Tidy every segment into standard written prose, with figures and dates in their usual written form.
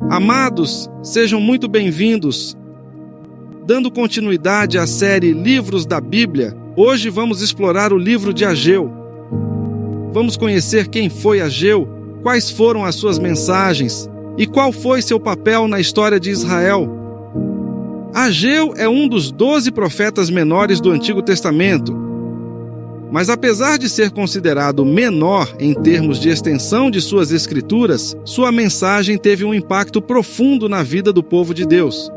Amados, sejam muito bem-vindos. Dando continuidade à série Livros da Bíblia, hoje vamos explorar o livro de Ageu. Vamos conhecer quem foi Ageu, quais foram as suas mensagens e qual foi seu papel na história de Israel. Ageu é um dos 12 profetas menores do Antigo Testamento. Mas apesar de ser considerado menor em termos de extensão de suas escrituras, sua mensagem teve um impacto profundo na vida do povo de Deus.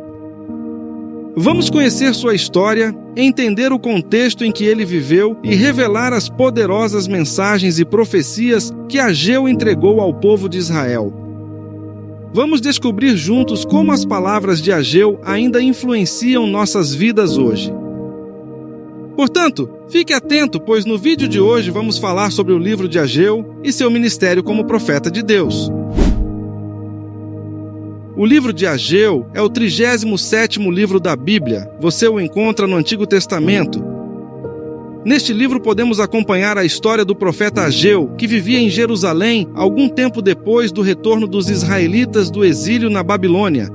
Vamos conhecer sua história, entender o contexto em que ele viveu e revelar as poderosas mensagens e profecias que Ageu entregou ao povo de Israel. Vamos descobrir juntos como as palavras de Ageu ainda influenciam nossas vidas hoje. Portanto, fique atento, pois no vídeo de hoje vamos falar sobre o livro de Ageu e seu ministério como profeta de Deus. O livro de Ageu é o 37º livro da Bíblia. Você o encontra no Antigo Testamento. Neste livro podemos acompanhar a história do profeta Ageu, que vivia em Jerusalém algum tempo depois do retorno dos israelitas do exílio na Babilônia.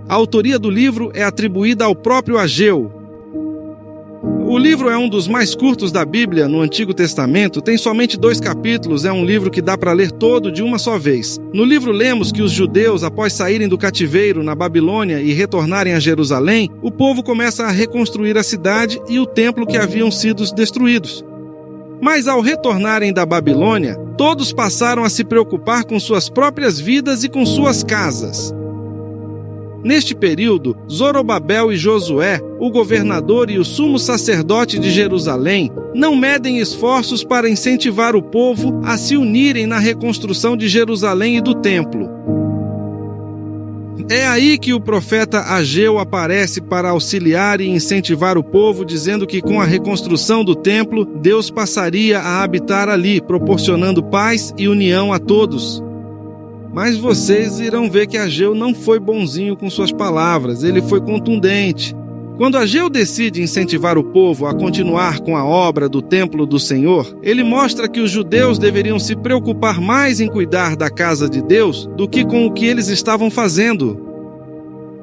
A autoria do livro é atribuída ao próprio Ageu. O livro é um dos mais curtos da Bíblia no Antigo Testamento, tem somente 2 capítulos, é um livro que dá para ler todo de uma só vez. No livro lemos que os judeus, após saírem do cativeiro na Babilônia e retornarem a Jerusalém, o povo começa a reconstruir a cidade e o templo que haviam sido destruídos. Mas ao retornarem da Babilônia, todos passaram a se preocupar com suas próprias vidas e com suas casas. Neste período, Zorobabel e Josué, o governador e o sumo sacerdote de Jerusalém, não medem esforços para incentivar o povo a se unirem na reconstrução de Jerusalém e do templo. É aí que o profeta Ageu aparece para auxiliar e incentivar o povo, dizendo que com a reconstrução do templo, Deus passaria a habitar ali, proporcionando paz e união a todos. Mas vocês irão ver que Ageu não foi bonzinho com suas palavras, ele foi contundente. Quando Ageu decide incentivar o povo a continuar com a obra do templo do Senhor, ele mostra que os judeus deveriam se preocupar mais em cuidar da casa de Deus do que com o que eles estavam fazendo.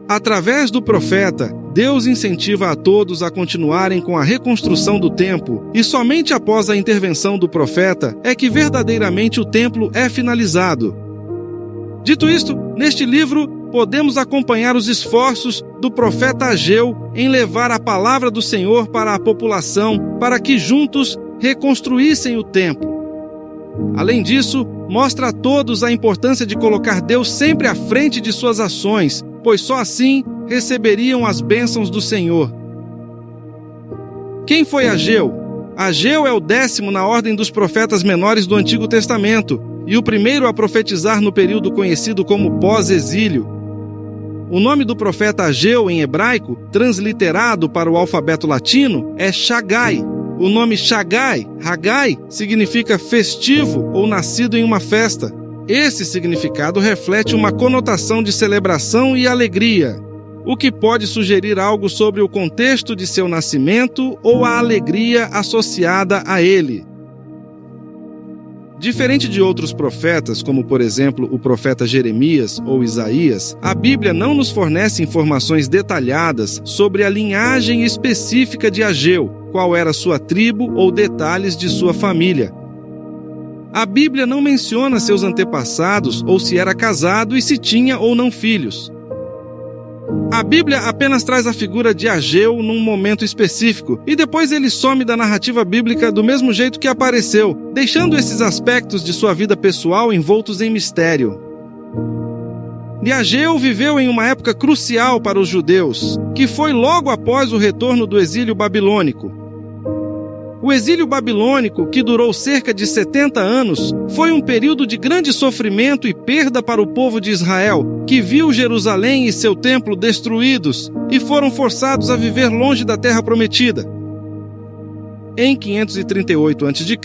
Através do profeta, Deus incentiva a todos a continuarem com a reconstrução do templo, e somente após a intervenção do profeta é que verdadeiramente o templo é finalizado. Dito isto, neste livro, podemos acompanhar os esforços do profeta Ageu em levar a palavra do Senhor para a população, para que juntos reconstruíssem o templo. Além disso, mostra a todos a importância de colocar Deus sempre à frente de suas ações, pois só assim receberiam as bênçãos do Senhor. Quem foi Ageu? Ageu é o 10º na ordem dos profetas menores do Antigo Testamento, e o primeiro a profetizar no período conhecido como pós-exílio. O nome do profeta Ageu em hebraico, transliterado para o alfabeto latino, é Shagai. O nome Shagai, Hagai, significa festivo ou nascido em uma festa. Esse significado reflete uma conotação de celebração e alegria, o que pode sugerir algo sobre o contexto de seu nascimento ou a alegria associada a ele. Diferente de outros profetas, como por exemplo o profeta Jeremias ou Isaías, a Bíblia não nos fornece informações detalhadas sobre a linhagem específica de Ageu, qual era sua tribo ou detalhes de sua família. A Bíblia não menciona seus antepassados ou se era casado e se tinha ou não filhos. A Bíblia apenas traz a figura de Ageu num momento específico, e depois ele some da narrativa bíblica do mesmo jeito que apareceu, deixando esses aspectos de sua vida pessoal envoltos em mistério. E Ageu viveu em uma época crucial para os judeus, que foi logo após o retorno do exílio babilônico. O exílio babilônico, que durou cerca de 70 anos, foi um período de grande sofrimento e perda para o povo de Israel, que viu Jerusalém e seu templo destruídos e foram forçados a viver longe da terra prometida. Em 538 a.C.,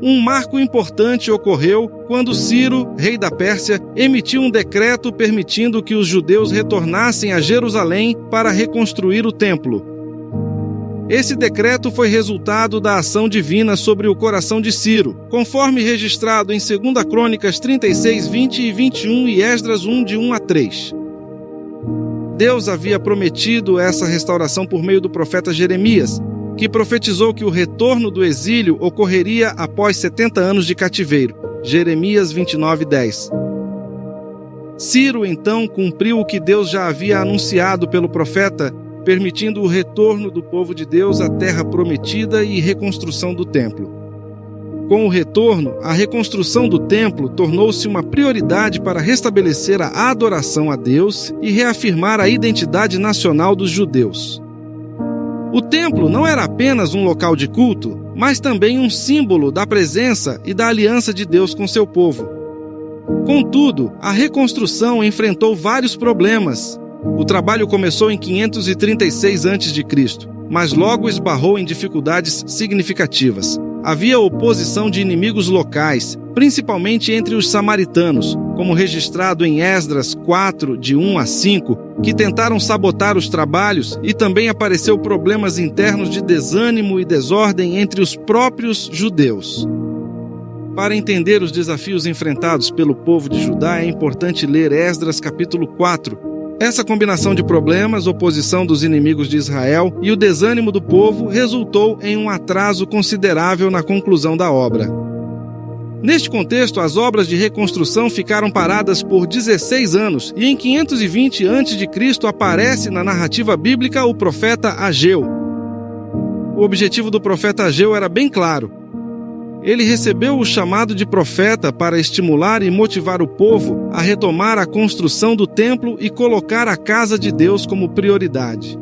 um marco importante ocorreu quando Ciro, rei da Pérsia, emitiu um decreto permitindo que os judeus retornassem a Jerusalém para reconstruir o templo. Esse decreto foi resultado da ação divina sobre o coração de Ciro, conforme registrado em 2 Crônicas 36, 20 e 21 e Esdras 1, de 1 a 3. Deus havia prometido essa restauração por meio do profeta Jeremias, que profetizou que o retorno do exílio ocorreria após 70 anos de cativeiro. Jeremias 29, 10. Ciro, então, cumpriu o que Deus já havia anunciado pelo profeta, permitindo o retorno do povo de Deus à terra prometida e reconstrução do templo. Com o retorno, a reconstrução do templo tornou-se uma prioridade para restabelecer a adoração a Deus e reafirmar a identidade nacional dos judeus. O templo não era apenas um local de culto, mas também um símbolo da presença e da aliança de Deus com seu povo. Contudo, a reconstrução enfrentou vários problemas. O trabalho começou em 536 a.C., mas logo esbarrou em dificuldades significativas. Havia oposição de inimigos locais, principalmente entre os samaritanos, como registrado em Esdras 4, de 1 a 5, que tentaram sabotar os trabalhos, e também apareceu problemas internos de desânimo e desordem entre os próprios judeus. Para entender os desafios enfrentados pelo povo de Judá, é importante ler Esdras capítulo 4. Essa combinação de problemas, oposição dos inimigos de Israel e o desânimo do povo resultou em um atraso considerável na conclusão da obra. Neste contexto, as obras de reconstrução ficaram paradas por 16 anos e em 520 a.C. aparece na narrativa bíblica o profeta Ageu. O objetivo do profeta Ageu era bem claro. Ele recebeu o chamado de profeta para estimular e motivar o povo a retomar a construção do templo e colocar a casa de Deus como prioridade.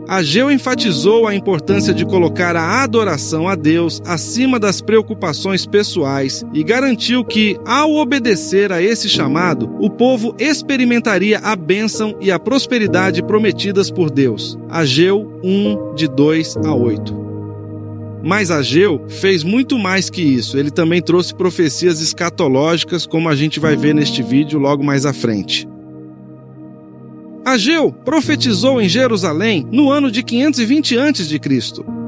Ageu enfatizou a importância de colocar a adoração a Deus acima das preocupações pessoais e garantiu que, ao obedecer a esse chamado, o povo experimentaria a bênção e a prosperidade prometidas por Deus. Ageu 1, de 2 a 8. Mas Ageu fez muito mais que isso. Ele também trouxe profecias escatológicas, como a gente vai ver neste vídeo logo mais à frente. Ageu profetizou em Jerusalém no ano de 520 a.C.,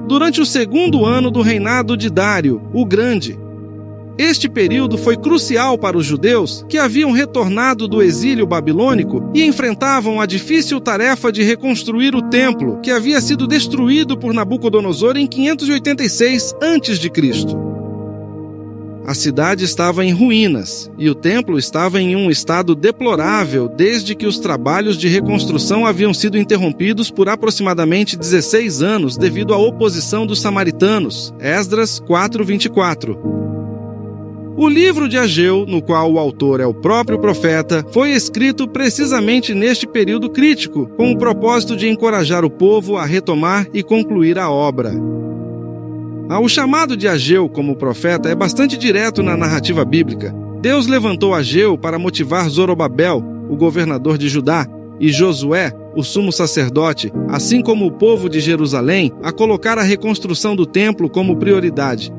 durante o segundo ano do reinado de Dário, o Grande. Este período foi crucial para os judeus que haviam retornado do exílio babilônico e enfrentavam a difícil tarefa de reconstruir o templo, que havia sido destruído por Nabucodonosor em 586 a.C. A cidade estava em ruínas e o templo estava em um estado deplorável desde que os trabalhos de reconstrução haviam sido interrompidos por aproximadamente 16 anos devido à oposição dos samaritanos. Esdras 4:24. O livro de Ageu, no qual o autor é o próprio profeta, foi escrito precisamente neste período crítico, com o propósito de encorajar o povo a retomar e concluir a obra. O chamado de Ageu como profeta é bastante direto na narrativa bíblica. Deus levantou Ageu para motivar Zorobabel, o governador de Judá, e Josué, o sumo sacerdote, assim como o povo de Jerusalém, a colocar a reconstrução do templo como prioridade.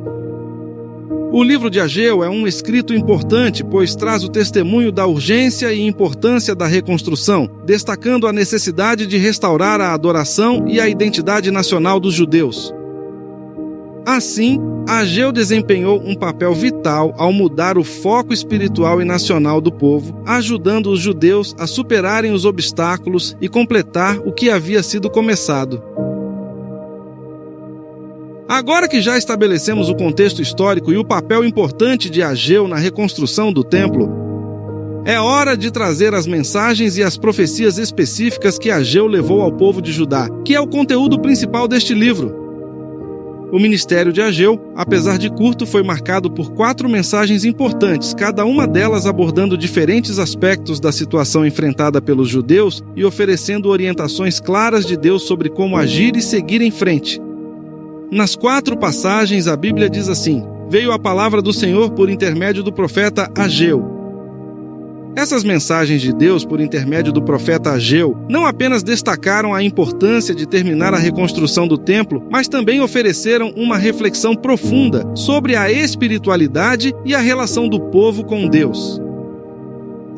O livro de Ageu é um escrito importante, pois traz o testemunho da urgência e importância da reconstrução, destacando a necessidade de restaurar a adoração e a identidade nacional dos judeus. Assim, Ageu desempenhou um papel vital ao mudar o foco espiritual e nacional do povo, ajudando os judeus a superarem os obstáculos e completar o que havia sido começado. Agora que já estabelecemos o contexto histórico e o papel importante de Ageu na reconstrução do templo, é hora de trazer as mensagens e as profecias específicas que Ageu levou ao povo de Judá, que é o conteúdo principal deste livro. O ministério de Ageu, apesar de curto, foi marcado por 4 mensagens importantes, cada uma delas abordando diferentes aspectos da situação enfrentada pelos judeus e oferecendo orientações claras de Deus sobre como agir e seguir em frente. Nas 4 passagens, a Bíblia diz assim: veio a palavra do Senhor por intermédio do profeta Ageu. Essas mensagens de Deus por intermédio do profeta Ageu não apenas destacaram a importância de terminar a reconstrução do templo, mas também ofereceram uma reflexão profunda sobre a espiritualidade e a relação do povo com Deus.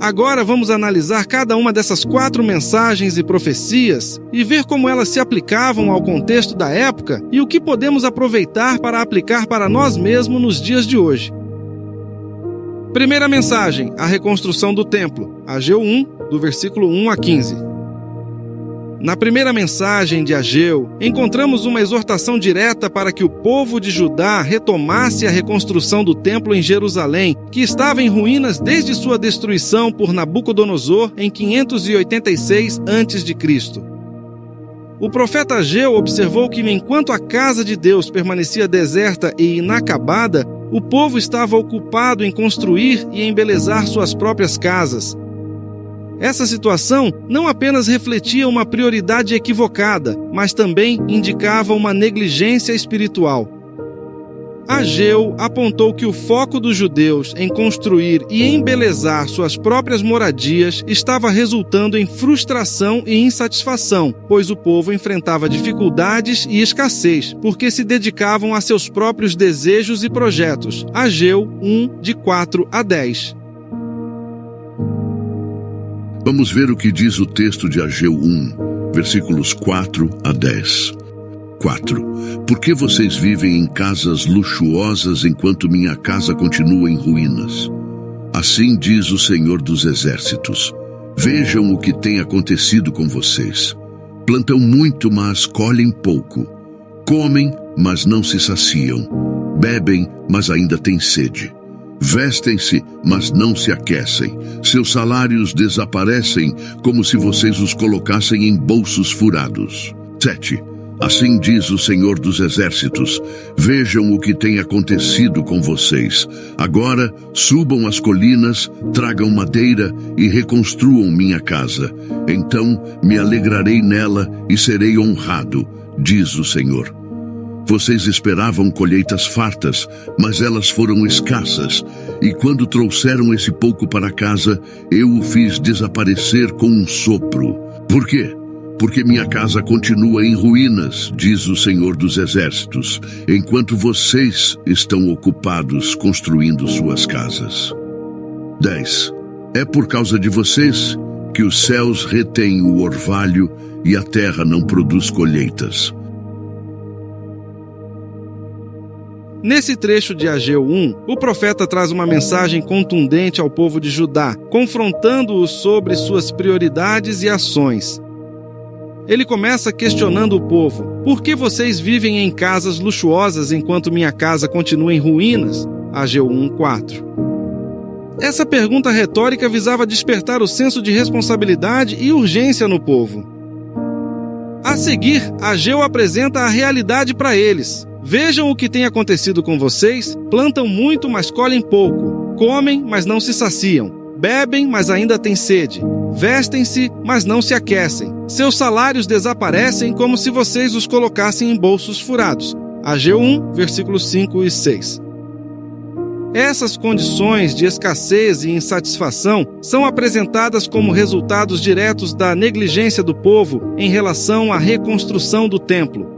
Agora vamos analisar cada uma dessas 4 mensagens e profecias e ver como elas se aplicavam ao contexto da época e o que podemos aproveitar para aplicar para nós mesmos nos dias de hoje. Primeira mensagem, a reconstrução do templo, Ageu 1, do versículo 1 a 15. Na primeira mensagem de Ageu, encontramos uma exortação direta para que o povo de Judá retomasse a reconstrução do templo em Jerusalém, que estava em ruínas desde sua destruição por Nabucodonosor em 586 a.C. O profeta Ageu observou que enquanto a casa de Deus permanecia deserta e inacabada, o povo estava ocupado em construir e embelezar suas próprias casas. Essa situação não apenas refletia uma prioridade equivocada, mas também indicava uma negligência espiritual. Ageu apontou que o foco dos judeus em construir e embelezar suas próprias moradias estava resultando em frustração e insatisfação, pois o povo enfrentava dificuldades e escassez, porque se dedicavam a seus próprios desejos e projetos. Ageu 1, de 4 a 10. Vamos ver o que diz o texto de Ageu 1, versículos 4 a 10. 4. Por que vocês vivem em casas luxuosas enquanto minha casa continua em ruínas? Assim diz o Senhor dos Exércitos. Vejam o que tem acontecido com vocês. Plantam muito, mas colhem pouco. Comem, mas não se saciam. Bebem, mas ainda têm sede. Vestem-se, mas não se aquecem. Seus salários desaparecem como se vocês os colocassem em bolsos furados. 7. Assim diz o Senhor dos Exércitos. Vejam o que tem acontecido com vocês. Agora subam as colinas, tragam madeira e reconstruam minha casa. Então me alegrarei nela e serei honrado, diz o Senhor. Vocês esperavam colheitas fartas, mas elas foram escassas. E quando trouxeram esse pouco para casa, eu o fiz desaparecer com um sopro. Por quê? Porque minha casa continua em ruínas, diz o Senhor dos Exércitos, enquanto vocês estão ocupados construindo suas casas. 10. É por causa de vocês que os céus retêm o orvalho e a terra não produz colheitas. Nesse trecho de Ageu 1, o profeta traz uma mensagem contundente ao povo de Judá, confrontando-os sobre suas prioridades e ações. Ele começa questionando o povo: por que vocês vivem em casas luxuosas enquanto minha casa continua em ruínas? Ageu 1, 4. Essa pergunta retórica visava despertar o senso de responsabilidade e urgência no povo. A seguir, Ageu apresenta a realidade para eles. Vejam o que tem acontecido com vocês: plantam muito, mas colhem pouco. Comem, mas não se saciam. Bebem, mas ainda têm sede. Vestem-se, mas não se aquecem. Seus salários desaparecem como se vocês os colocassem em bolsos furados. Ageu 1, versículos 5 e 6. Essas condições de escassez e insatisfação são apresentadas como resultados diretos da negligência do povo em relação à reconstrução do templo.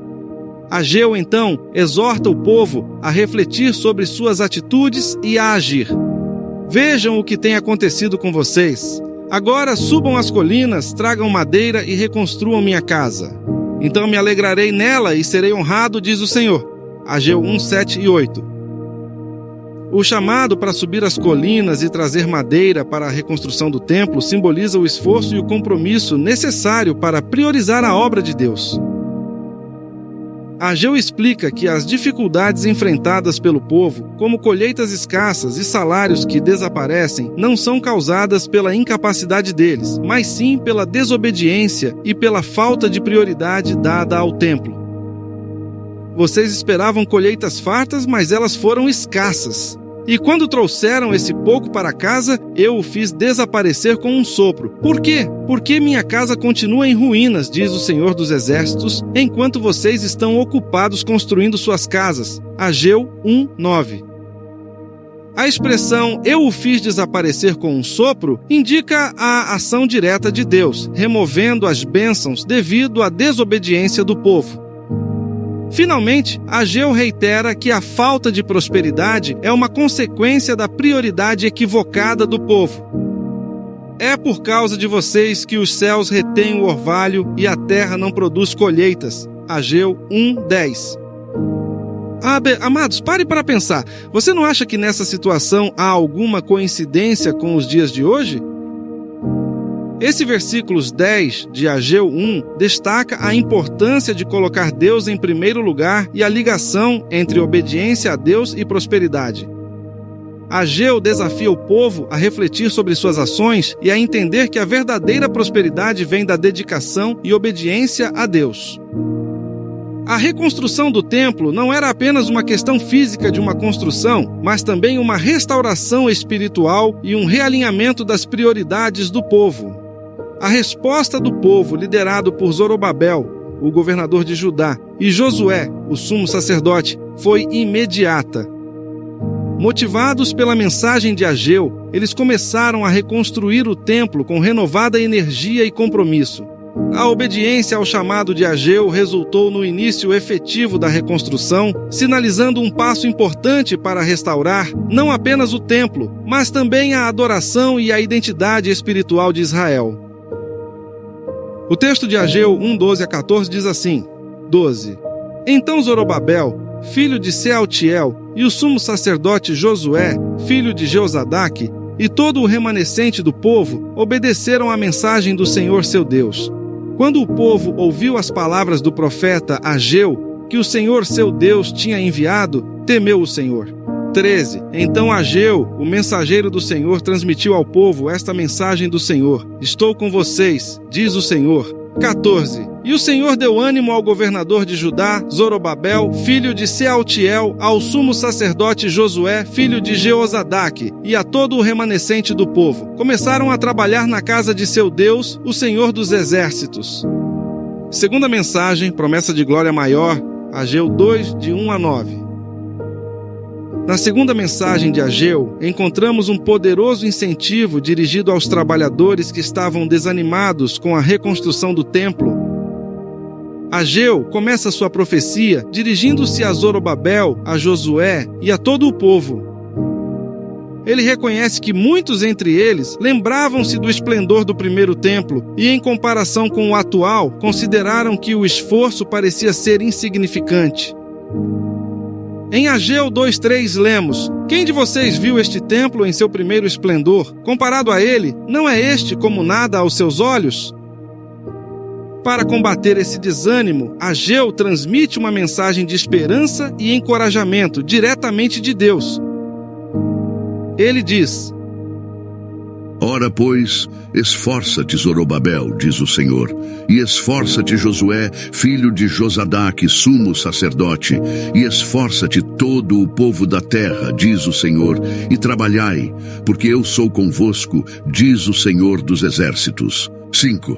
Ageu, então, exorta o povo a refletir sobre suas atitudes e a agir. Vejam o que tem acontecido com vocês. Agora subam as colinas, tragam madeira e reconstruam minha casa. Então me alegrarei nela e serei honrado, diz o Senhor. Ageu 1, 7 e 8. O chamado para subir as colinas e trazer madeira para a reconstrução do templo simboliza o esforço e o compromisso necessário para priorizar a obra de Deus. Ageu explica que as dificuldades enfrentadas pelo povo, como colheitas escassas e salários que desaparecem, não são causadas pela incapacidade deles, mas sim pela desobediência e pela falta de prioridade dada ao templo. Vocês esperavam colheitas fartas, mas elas foram escassas. E quando trouxeram esse pouco para casa, eu o fiz desaparecer com um sopro. Por quê? Porque minha casa continua em ruínas, diz o Senhor dos Exércitos, enquanto vocês estão ocupados construindo suas casas. Ageu 1, 9. A expressão "eu o fiz desaparecer com um sopro" indica a ação direta de Deus, removendo as bênçãos devido à desobediência do povo. Finalmente, Ageu reitera que a falta de prosperidade é uma consequência da prioridade equivocada do povo. É por causa de vocês que os céus retêm o orvalho e a terra não produz colheitas. Ageu 1:10. Amados, pare para pensar. Você não acha que nessa situação há alguma coincidência com os dias de hoje? Esse versículos 10 de Ageu 1 destaca a importância de colocar Deus em primeiro lugar e a ligação entre obediência a Deus e prosperidade. Ageu desafia o povo a refletir sobre suas ações e a entender que a verdadeira prosperidade vem da dedicação e obediência a Deus. A reconstrução do templo não era apenas uma questão física de uma construção, mas também uma restauração espiritual e um realinhamento das prioridades do povo. A resposta do povo, liderado por Zorobabel, o governador de Judá, e Josué, o sumo sacerdote, foi imediata. Motivados pela mensagem de Ageu, eles começaram a reconstruir o templo com renovada energia e compromisso. A obediência ao chamado de Ageu resultou no início efetivo da reconstrução, sinalizando um passo importante para restaurar não apenas o templo, mas também a adoração e a identidade espiritual de Israel. O texto de Ageu 1:12-14 diz assim: 12. Então Zorobabel, filho de Sealtiel, e o sumo sacerdote Josué, filho de Jeozadaque, e todo o remanescente do povo obedeceram à mensagem do Senhor seu Deus. Quando o povo ouviu as palavras do profeta Ageu, que o Senhor seu Deus tinha enviado, temeu o Senhor. 13. Então Ageu, o mensageiro do Senhor, transmitiu ao povo esta mensagem do Senhor: Estou com vocês, diz o Senhor. 14. E o Senhor deu ânimo ao governador de Judá, Zorobabel, filho de Sealtiel, ao sumo sacerdote Josué, filho de Jeozadaque, e a todo o remanescente do povo. Começaram a trabalhar na casa de seu Deus, o Senhor dos Exércitos. Segunda mensagem, promessa de glória maior, Ageu 2:1-9. Na segunda mensagem de Ageu, encontramos um poderoso incentivo dirigido aos trabalhadores que estavam desanimados com a reconstrução do templo. Ageu começa sua profecia dirigindo-se a Zorobabel, a Josué e a todo o povo. Ele reconhece que muitos entre eles lembravam-se do esplendor do primeiro templo e, em comparação com o atual, consideraram que o esforço parecia ser insignificante. Em Ageu 2:3 lemos: Quem de vocês viu este templo em seu primeiro esplendor? Comparado a ele, não é este como nada aos seus olhos? Para combater esse desânimo, Ageu transmite uma mensagem de esperança e encorajamento diretamente de Deus. Ele diz: Ora, pois, esforça-te, Zorobabel, diz o Senhor, e esforça-te, Josué, filho de Josadaque, sumo sacerdote, e esforça-te todo o povo da terra, diz o Senhor, e trabalhai, porque eu sou convosco, diz o Senhor dos Exércitos. 5.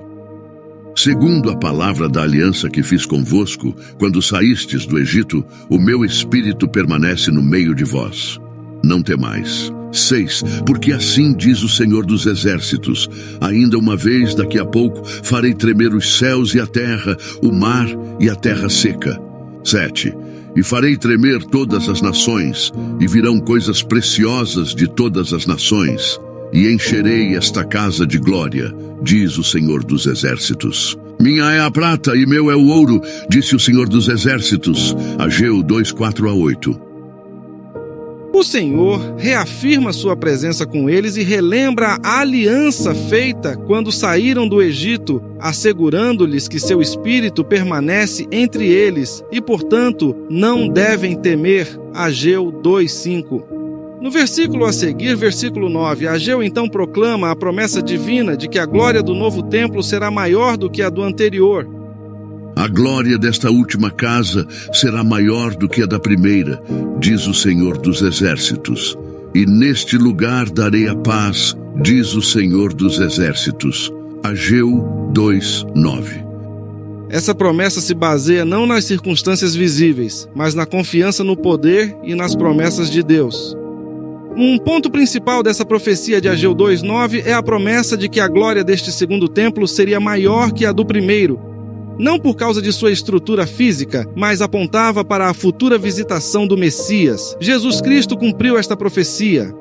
Segundo a palavra da aliança que fiz convosco, quando saístes do Egito, o meu espírito permanece no meio de vós. Não temais. 6. Porque assim diz o Senhor dos Exércitos: ainda uma vez, daqui a pouco, farei tremer os céus e a terra, o mar e a terra seca. 7. E farei tremer todas as nações, e virão coisas preciosas de todas as nações, e encherei esta casa de glória, diz o Senhor dos Exércitos. Minha é a prata e meu é o ouro, disse o Senhor dos Exércitos. Ageu 2:4-8. O Senhor reafirma sua presença com eles e relembra a aliança feita quando saíram do Egito, assegurando-lhes que seu espírito permanece entre eles e, portanto, não devem temer. Ageu 2:5. No versículo a seguir, versículo 9, Ageu então proclama a promessa divina de que a glória do novo templo será maior do que a do anterior. A glória desta última casa será maior do que a da primeira, diz o Senhor dos Exércitos. E neste lugar darei a paz, diz o Senhor dos Exércitos. Ageu 2:9. Essa promessa se baseia não nas circunstâncias visíveis, mas na confiança no poder e nas promessas de Deus. Um ponto principal dessa profecia de Ageu 2:9 é a promessa de que a glória deste segundo templo seria maior que a do primeiro, não por causa de sua estrutura física, mas apontava para a futura visitação do Messias. Jesus Cristo cumpriu esta profecia.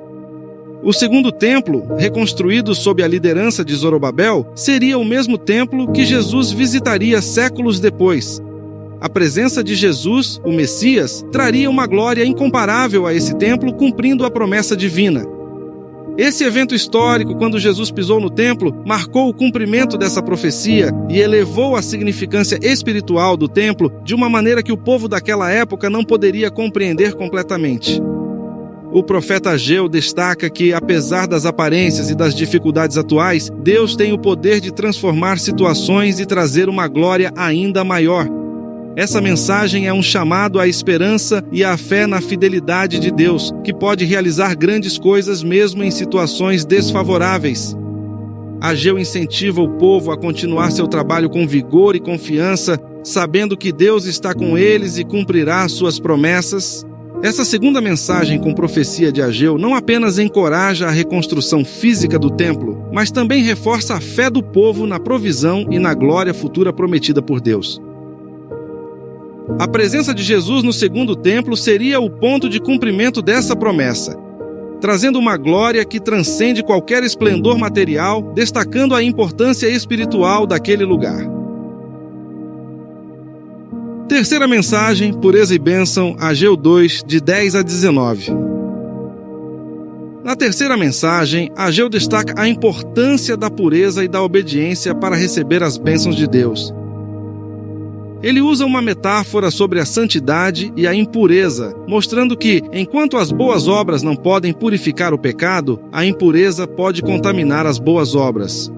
O segundo templo, reconstruído sob a liderança de Zorobabel, seria o mesmo templo que Jesus visitaria séculos depois. A presença de Jesus, o Messias, traria uma glória incomparável a esse templo, cumprindo a promessa divina. Esse evento histórico, quando Jesus pisou no templo, marcou o cumprimento dessa profecia e elevou a significância espiritual do templo de uma maneira que o povo daquela época não poderia compreender completamente. O profeta Ageu destaca que, apesar das aparências e das dificuldades atuais, Deus tem o poder de transformar situações e trazer uma glória ainda maior. Essa mensagem é um chamado à esperança e à fé na fidelidade de Deus, que pode realizar grandes coisas mesmo em situações desfavoráveis. Ageu incentiva o povo a continuar seu trabalho com vigor e confiança, sabendo que Deus está com eles e cumprirá suas promessas. Essa segunda mensagem com profecia de Ageu não apenas encoraja a reconstrução física do templo, mas também reforça a fé do povo na provisão e na glória futura prometida por Deus. A presença de Jesus no segundo templo seria o ponto de cumprimento dessa promessa, trazendo uma glória que transcende qualquer esplendor material, destacando a importância espiritual daquele lugar. Terceira mensagem, pureza e bênção, Ageu 2, de 10 a 19. Na terceira mensagem, Ageu destaca a importância da pureza e da obediência para receber as bênçãos de Deus. Ele usa uma metáfora sobre a santidade e a impureza, mostrando que, enquanto as boas obras não podem purificar o pecado, a impureza pode contaminar as boas obras.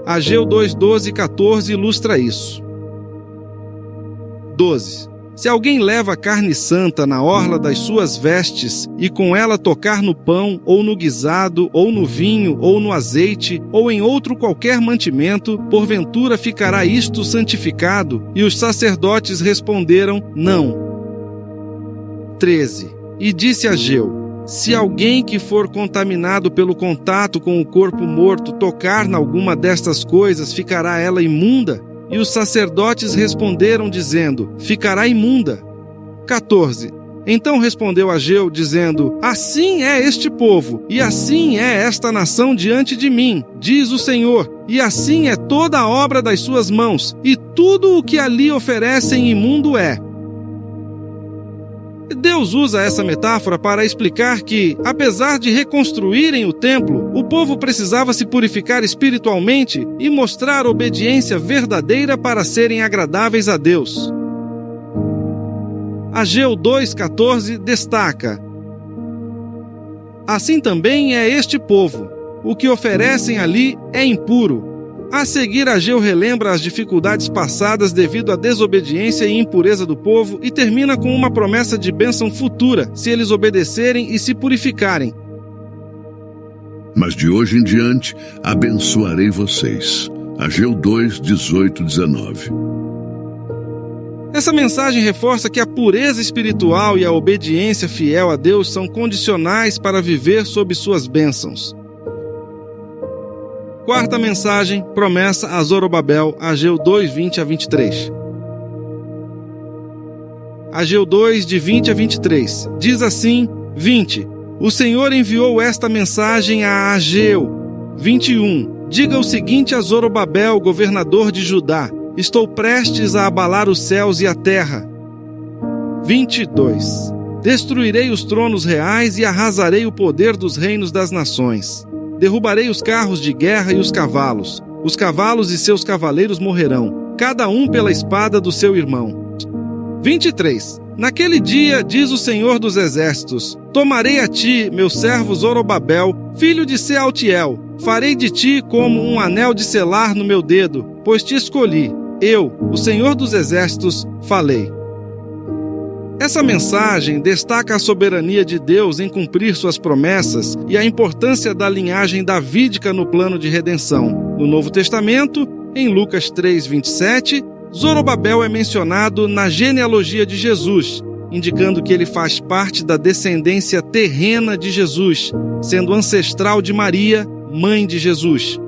Ageu 2, 12 e 14 ilustra isso. 12. Se alguém leva carne santa na orla das suas vestes e com ela tocar no pão, ou no guisado, ou no vinho, ou no azeite, ou em outro qualquer mantimento, porventura ficará isto santificado? E os sacerdotes responderam, não. 13. E disse Ageu, se alguém que for contaminado pelo contato com o corpo morto tocar em alguma destas coisas, ficará ela imunda? E os sacerdotes responderam, dizendo, ficará imunda. 14. Então respondeu Ageu, dizendo, assim é este povo, e assim é esta nação diante de mim, diz o Senhor, e assim é toda a obra das suas mãos, e tudo o que ali oferecem imundo é. Deus usa essa metáfora para explicar que, apesar de reconstruírem o templo, o povo precisava se purificar espiritualmente e mostrar obediência verdadeira para serem agradáveis a Deus. Ageu 2,14 destaca: assim também é este povo, o que oferecem ali é impuro. A seguir, Ageu relembra as dificuldades passadas devido à desobediência e impureza do povo e termina com uma promessa de bênção futura, se eles obedecerem e se purificarem. Mas de hoje em diante, abençoarei vocês. Ageu 2, 18, 19. Essa mensagem reforça que a pureza espiritual e a obediência fiel a Deus são condicionais para viver sob suas bênçãos. Quarta mensagem, promessa a Zorobabel, Ageu 2, 20 a 23. Ageu 2, de 20 a 23. Diz assim, 20. O Senhor enviou esta mensagem a Ageu. 21. Diga o seguinte a Zorobabel, governador de Judá. Estou prestes a abalar os céus e a terra. 22. Destruirei os tronos reais e arrasarei o poder dos reinos das nações. Derrubarei os carros de guerra e os cavalos. Os cavalos e seus cavaleiros morrerão, cada um pela espada do seu irmão. 23. Naquele dia, diz o Senhor dos Exércitos, tomarei a ti, meu servo Zorobabel, filho de Sealtiel, farei de ti como um anel de selar no meu dedo, pois te escolhi. Eu, o Senhor dos Exércitos, falei. Essa mensagem destaca a soberania de Deus em cumprir suas promessas e a importância da linhagem davídica no plano de redenção. No Novo Testamento, em Lucas 3, 27, Zorobabel é mencionado na genealogia de Jesus, indicando que ele faz parte da descendência terrena de Jesus, sendo ancestral de Maria, mãe de Jesus.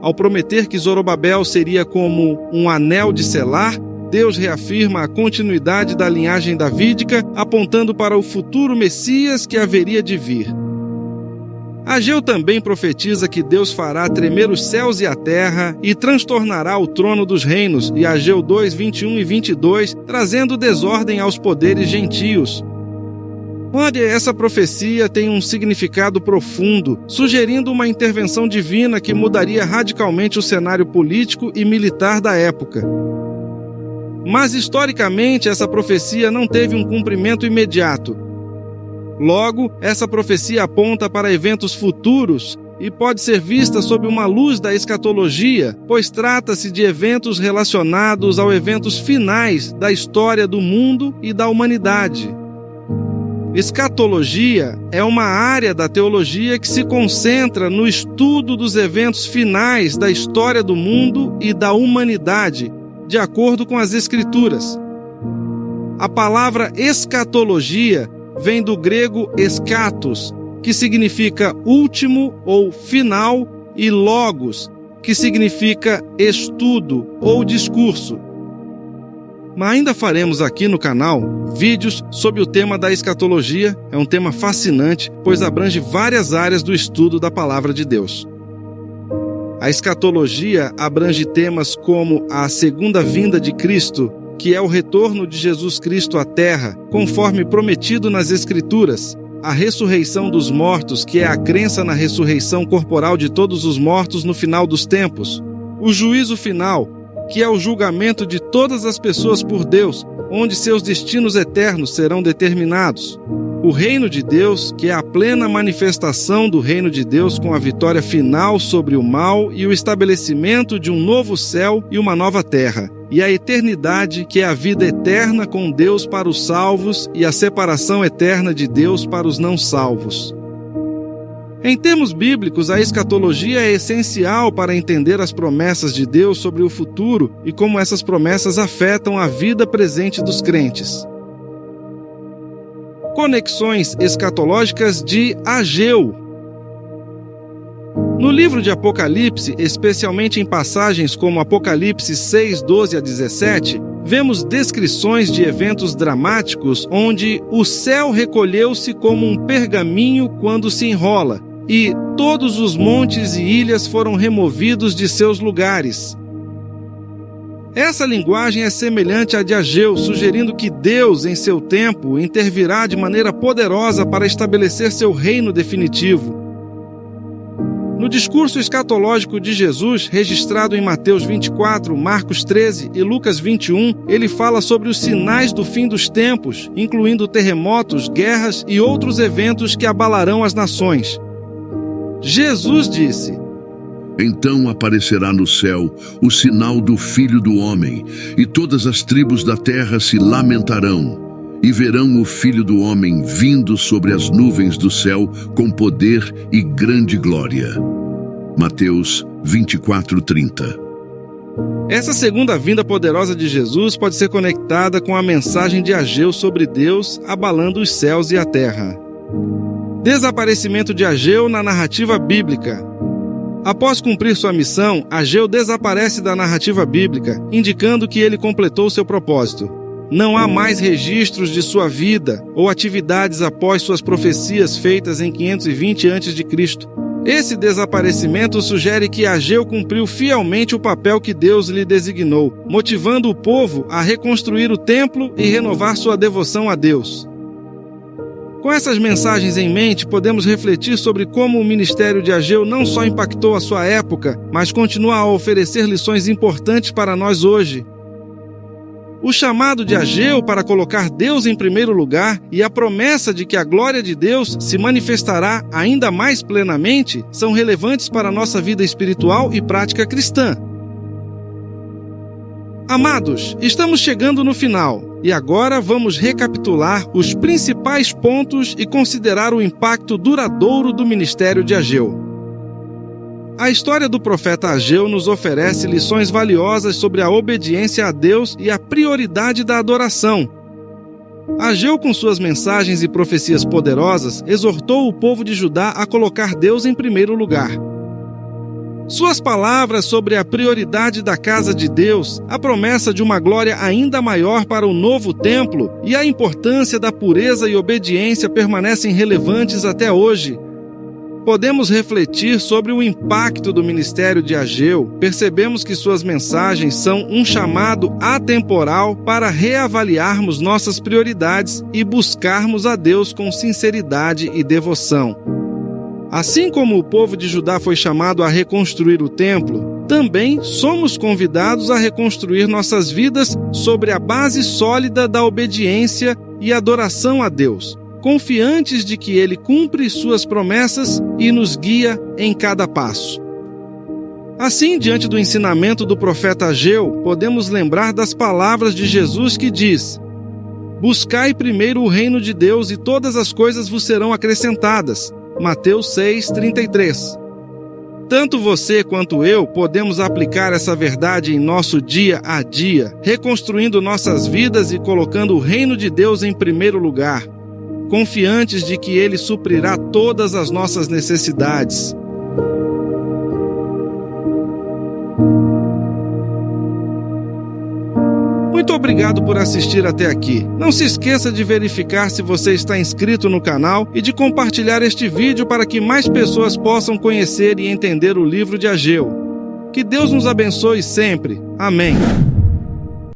Ao prometer que Zorobabel seria como um anel de selar, Deus reafirma a continuidade da linhagem davídica, apontando para o futuro Messias que haveria de vir. Ageu também profetiza que Deus fará tremer os céus e a terra e transtornará o trono dos reinos, e Ageu 2, 21 e 22, trazendo desordem aos poderes gentios. Olha, essa profecia tem um significado profundo, sugerindo uma intervenção divina que mudaria radicalmente o cenário político e militar da época. Mas, historicamente, essa profecia não teve um cumprimento imediato. Logo, essa profecia aponta para eventos futuros e pode ser vista sob uma luz da escatologia, pois trata-se de eventos relacionados aos eventos finais da história do mundo e da humanidade. Escatologia é uma área da teologia que se concentra no estudo dos eventos finais da história do mundo e da humanidade, de acordo com as Escrituras. A palavra escatologia vem do grego eschatos, que significa último ou final, e logos, que significa estudo ou discurso. Mas ainda faremos aqui no canal vídeos sobre o tema da escatologia. É um tema fascinante, pois abrange várias áreas do estudo da palavra de Deus. A escatologia abrange temas como a segunda vinda de Cristo, que é o retorno de Jesus Cristo à Terra, conforme prometido nas Escrituras, a ressurreição dos mortos, que é a crença na ressurreição corporal de todos os mortos no final dos tempos, o juízo final, que é o julgamento de todas as pessoas por Deus, onde seus destinos eternos serão determinados, o reino de Deus, que é a plena manifestação do reino de Deus com a vitória final sobre o mal e o estabelecimento de um novo céu e uma nova terra, e a eternidade, que é a vida eterna com Deus para os salvos e a separação eterna de Deus para os não salvos. Em termos bíblicos, a escatologia é essencial para entender as promessas de Deus sobre o futuro e como essas promessas afetam a vida presente dos crentes. Conexões escatológicas de Ageu. No livro de Apocalipse, especialmente em passagens como Apocalipse 6, 12 a 17, vemos descrições de eventos dramáticos onde o céu recolheu-se como um pergaminho quando se enrola, e todos os montes e ilhas foram removidos de seus lugares. Essa linguagem é semelhante à de Ageu, sugerindo que Deus, em seu tempo, intervirá de maneira poderosa para estabelecer seu reino definitivo. No discurso escatológico de Jesus, registrado em Mateus 24, Marcos 13 e Lucas 21, ele fala sobre os sinais do fim dos tempos, incluindo terremotos, guerras e outros eventos que abalarão as nações. Jesus disse: Então aparecerá no céu o sinal do Filho do Homem, e todas as tribos da terra se lamentarão, e verão o Filho do Homem vindo sobre as nuvens do céu com poder e grande glória. Mateus 24:30. Essa segunda vinda poderosa de Jesus pode ser conectada com a mensagem de Ageu sobre Deus abalando os céus e a terra. Desaparecimento de Ageu na narrativa bíblica. Após cumprir sua missão, Ageu desaparece da narrativa bíblica, indicando que ele completou seu propósito. Não há mais registros de sua vida ou atividades após suas profecias feitas em 520 a.C. Esse desaparecimento sugere que Ageu cumpriu fielmente o papel que Deus lhe designou, motivando o povo a reconstruir o templo e renovar sua devoção a Deus. Com essas mensagens em mente, podemos refletir sobre como o ministério de Ageu não só impactou a sua época, mas continua a oferecer lições importantes para nós hoje. O chamado de Ageu para colocar Deus em primeiro lugar e a promessa de que a glória de Deus se manifestará ainda mais plenamente são relevantes para a nossa vida espiritual e prática cristã. Amados, estamos chegando no final e agora vamos recapitular os principais pontos e considerar o impacto duradouro do ministério de Ageu. A história do profeta Ageu nos oferece lições valiosas sobre a obediência a Deus e a prioridade da adoração. Ageu, com suas mensagens e profecias poderosas, exortou o povo de Judá a colocar Deus em primeiro lugar. Suas palavras sobre a prioridade da casa de Deus, a promessa de uma glória ainda maior para o novo templo e a importância da pureza e obediência permanecem relevantes até hoje. Podemos refletir sobre o impacto do ministério de Ageu. Percebemos que suas mensagens são um chamado atemporal para reavaliarmos nossas prioridades e buscarmos a Deus com sinceridade e devoção. Assim como o povo de Judá foi chamado a reconstruir o templo, também somos convidados a reconstruir nossas vidas sobre a base sólida da obediência e adoração a Deus, confiantes de que Ele cumpre suas promessas e nos guia em cada passo. Assim, diante do ensinamento do profeta Ageu, podemos lembrar das palavras de Jesus que diz: Buscai primeiro o reino de Deus e todas as coisas vos serão acrescentadas. Mateus 6:33. Tanto você quanto eu podemos aplicar essa verdade em nosso dia a dia, reconstruindo nossas vidas e colocando o reino de Deus em primeiro lugar, confiantes de que Ele suprirá todas as nossas necessidades. Muito obrigado por assistir até aqui. Não se esqueça de verificar se você está inscrito no canal e de compartilhar este vídeo para que mais pessoas possam conhecer e entender o livro de Ageu. Que Deus nos abençoe sempre. Amém.